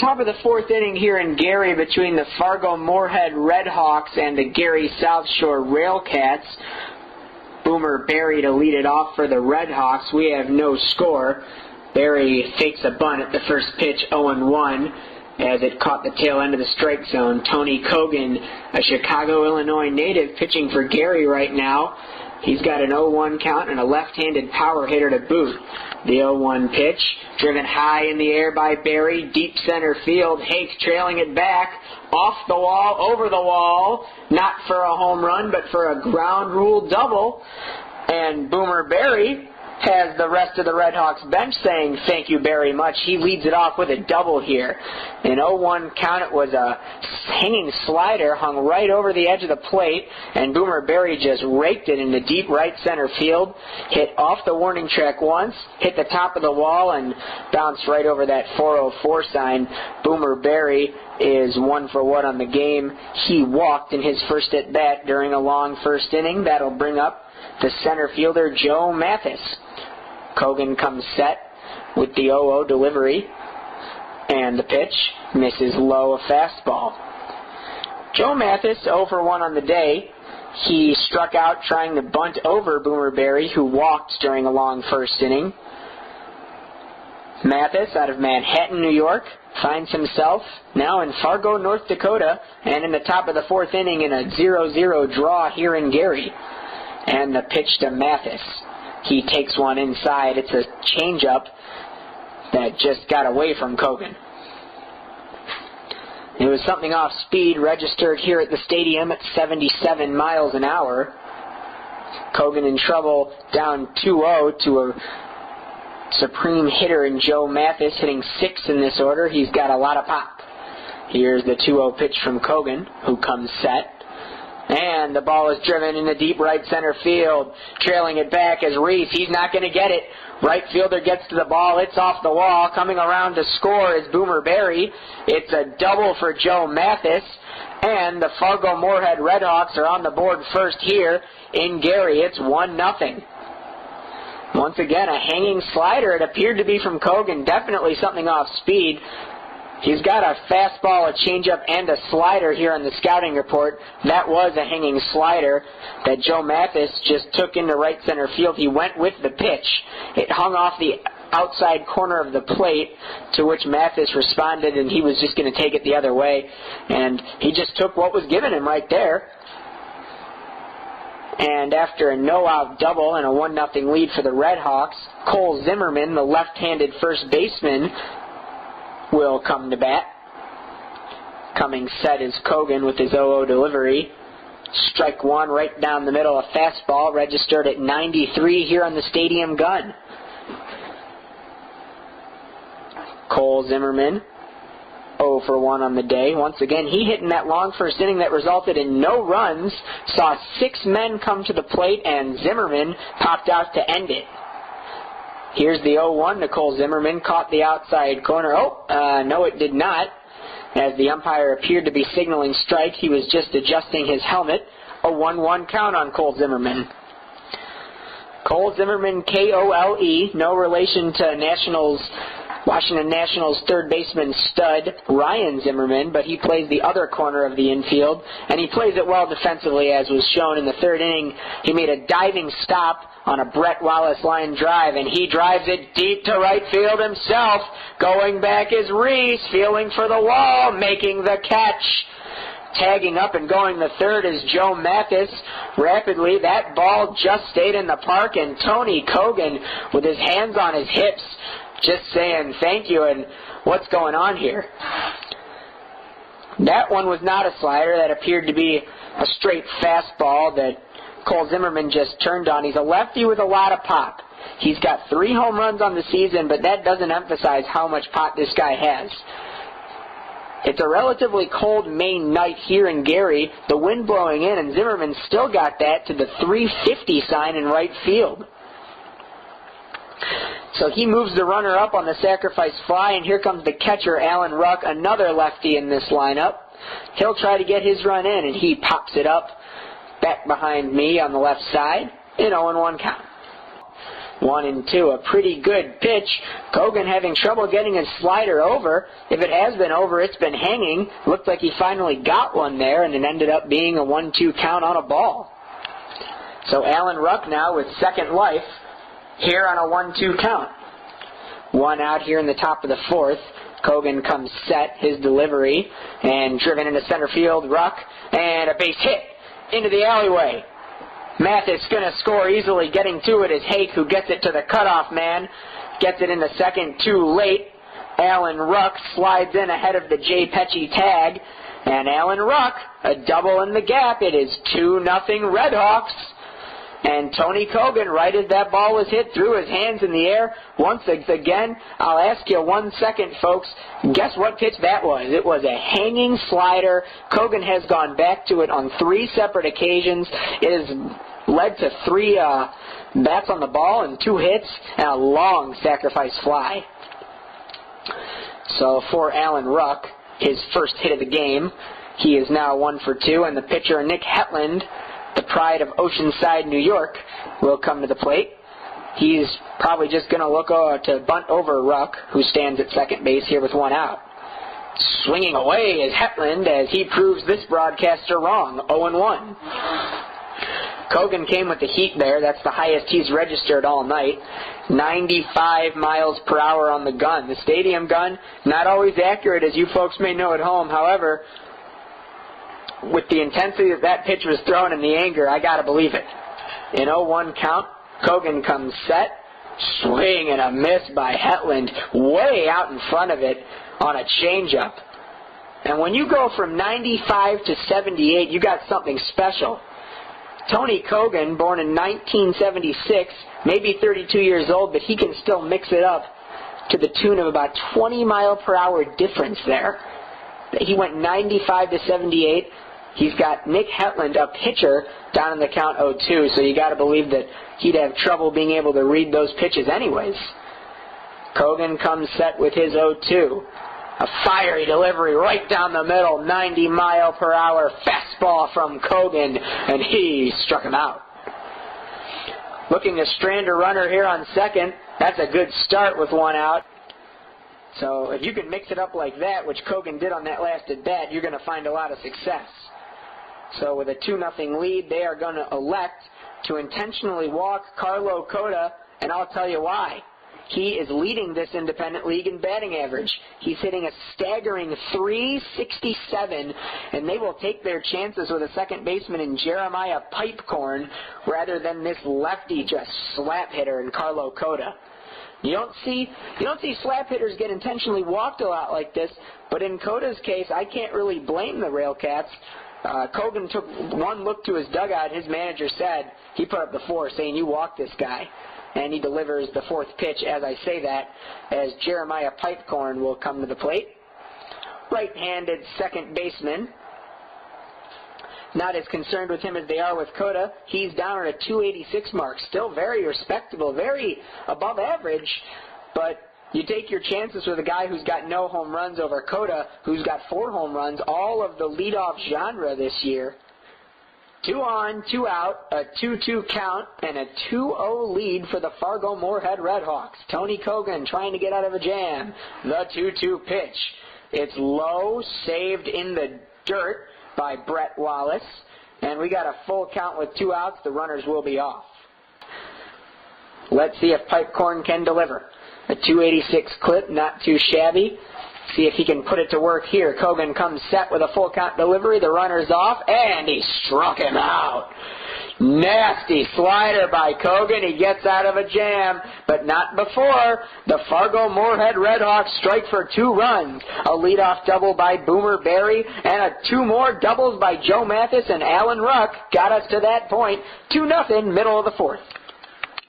Top of the fourth inning here in Gary between the Fargo-Moorhead Redhawks and the Gary Southshore Railcats. Boomer Berry to lead it off for the Redhawks. We have no score. Berry fakes a bunt at the first pitch, 0-1, as it caught the tail end of the strike zone. Tony Kogan, a Chicago, Illinois native, pitching for Gary right now. He's got an 0-1 count and a left-handed power hitter to boot. The 0-1 pitch, driven high in the air by Berry, deep center field. Hake trailing it back, off the wall, over the wall, not for a home run, but for a ground rule double. And Boomer Berry has the rest of the Redhawks bench saying thank you very much. He leads it off with a double here. An 0-1 count. It was a hanging slider hung right over the edge of the plate, and Boomer Berry just raked it in the deep right center field. Hit off the warning track once, hit the top of the wall, and bounced right over that 404 sign. Boomer Berry is 1 for 1 on the game. He walked in his first at bat during a long first inning. That'll bring up the center fielder, Joe Mathis. Kogan comes set with the 0-0 delivery, and the pitch misses low, a fastball. Joe Mathis 0 for 1 on the day. He struck out trying to bunt over Boomer Berry, who walked during a long first inning. Mathis, out of Manhattan, New York, finds himself now in Fargo, North Dakota, and in the top of the fourth inning in a 0-0 draw here in Gary. And the pitch to Mathis. He takes one inside. It's a changeup that just got away from Kogan. It was something off speed, registered here at the stadium at 77 miles an hour. Kogan in trouble, down 2-0 to a supreme hitter in Joe Mathis, hitting 6 in this order. He's got a lot of pop. Here's the 2-0 pitch from Kogan, who comes set. And the ball is driven in the deep right center field. Trailing it back as Reese. He's not going to get it. Right fielder gets to the ball. It's off the wall. Coming around to score is Boomer Berry. It's a double for Joe Mathis. And the Fargo-Moorhead Redhawks are on the board first here in Gary. It's 1-0. Once again, a hanging slider. It appeared to be from Kogan. Definitely something off speed. He's got a fastball, a changeup, and a slider here on the scouting report. That was a hanging slider that Joe Mathis just took into right center field. He went with the pitch. It hung off the outside corner of the plate, to which Mathis responded, and he was just going to take it the other way. And he just took what was given him right there. And after a no-out double and a 1-0 lead for the Redhawks, Cole Zimmerman, the left-handed first baseman, will come to bat. Coming set is Kogan with his 0-0 delivery. Strike one right down the middle, a fastball registered at 93 here on the stadium gun. Cole Zimmerman, 0 for 1 on the day. Once again, he hit in that long first inning that resulted in no runs, saw 6 men come to the plate, and Zimmerman popped out to end it. Here's the 0-1 to Cole Zimmerman, caught the outside corner. No, it did not. As the umpire appeared to be signaling strike, he was just adjusting his helmet. A 1-1 count on Cole Zimmerman. Cole Zimmerman, K-O-L-E, no relation to Washington Nationals third baseman stud Ryan Zimmerman, but he plays the other corner of the infield, and he plays it well defensively, as was shown in the third inning. He made a diving stop on a Brett Wallace line drive, and he drives it deep to right field himself. Going back is Reese, feeling for the wall, making the catch. Tagging up and going the third is Joe Mathis. Rapidly, that ball just stayed in the park, and Tony Kogan, with his hands on his hips, just saying thank you and what's going on here. That one was not a slider. That appeared to be a straight fastball that Cole Zimmerman just turned on. He's a lefty with a lot of pop. He's got 3 home runs on the season, but that doesn't emphasize how much pop this guy has. It's a relatively cold Maine night here in Gary. The wind blowing in, and Zimmerman still got that to the 350 sign in right field. So he moves the runner up on the sacrifice fly, and here comes the catcher, Alan Ruck, another lefty in this lineup. He'll try to get his run in, and he pops it up back behind me on the left side, an 0-1 count. 1-2. A pretty good pitch. Kogan having trouble getting his slider over. If it has been over, it's been hanging. Looked like he finally got one there, and it ended up being a 1-2 count on a ball. So Alan Ruck now with second life here on a 1-2 count. One out here in the top of the fourth. Kogan comes set, his delivery, and driven into center field, Ruck, and a base hit into the alleyway. Mathis going to score easily. Getting to it is Hake, who gets it to the cutoff man. Gets it into second too late. Alan Ruck slides in ahead of the Jay Pecci tag. And Alan Ruck, a double in the gap. It is 2-0 Redhawks. And Tony Kogan, right as that ball was hit, threw his hands in the air. Once again, I'll ask you 1 second, folks. Guess what pitch that was? It was a hanging slider. Kogan has gone back to it on 3 separate occasions. It has led to 3 bats on the ball and 2 hits and a long sacrifice fly. So for Alan Ruck, his first hit of the game, he is now 1 for 2, and the pitcher Nick Hetland, the pride of Oceanside, New York, will come to the plate. He's probably just going to look to bunt over Ruck, who stands at second base here with 1 out. Swinging away is Hetland as he proves this broadcaster wrong, 0-1. Kogan came with the heat there. That's the highest he's registered all night. 95 miles per hour on the gun. The stadium gun, not always accurate, as you folks may know at home. However, with the intensity that pitch was thrown and the anger, I got to believe it. In 0-1 count, Kogan comes set. Swing and a miss by Hetland, way out in front of it on a changeup. And when you go from 95 to 78, you got something special. Tony Kogan, born in 1976, maybe 32 years old, but he can still mix it up to the tune of about 20 mile per hour difference there. He went 95 to 78. He's got Nick Hetland, a pitcher, down in the count 0-2, so you got to believe that he'd have trouble being able to read those pitches anyways. Kogan comes set with his 0-2. A fiery delivery right down the middle, 90 mile per hour fastball from Kogan, and he struck him out. Looking to strand a runner here on second. That's a good start with 1 out. So if you can mix it up like that, which Kogan did on that last at bat, you're going to find a lot of success. So with a 2-0 lead, they are going to elect to intentionally walk Carlo Cota, and I'll tell you why. He is leading this independent league in batting average. He's hitting a staggering .367, and they will take their chances with a second baseman in Jeremiah Pipecorn rather than this lefty just slap hitter in Carlo Cota. You don't see slap hitters get intentionally walked a lot like this, but in Coda's case, I can't really blame the Railcats. Kogan took one look to his dugout. His manager said, he put up the 4, saying, you walk this guy. And he delivers the 4th pitch as I say that, as Jeremiah Pipecorn will come to the plate. Right-handed second baseman. Not as concerned with him as they are with Cota. He's down at a .286 mark. Still very respectable, very above average. But you take your chances with a guy who's got no home runs over Cota, who's got 4 home runs, all of the leadoff genre this year. 2 on, 2 out, a 2-2 count, and a 2-0 lead for the Fargo-Moorhead Redhawks. Tony Kogan trying to get out of a jam. The 2-2 pitch. It's low, saved in the dirt by Brett Wallace. And we got a full count with 2 outs. The runners will be off. Let's see if Pipecorn can deliver. A .286 clip, not too shabby. See if he can put it to work here. Kogan comes set with a full count delivery. The runner's off, and he struck him out. Nasty slider by Kogan. He gets out of a jam, but not before. The Fargo-Moorhead Redhawks strike for 2 runs. A leadoff double by Boomer Berry, and 2 more doubles by Joe Mathis and Alan Ruck got us to that point. 2-0, middle of the 4th.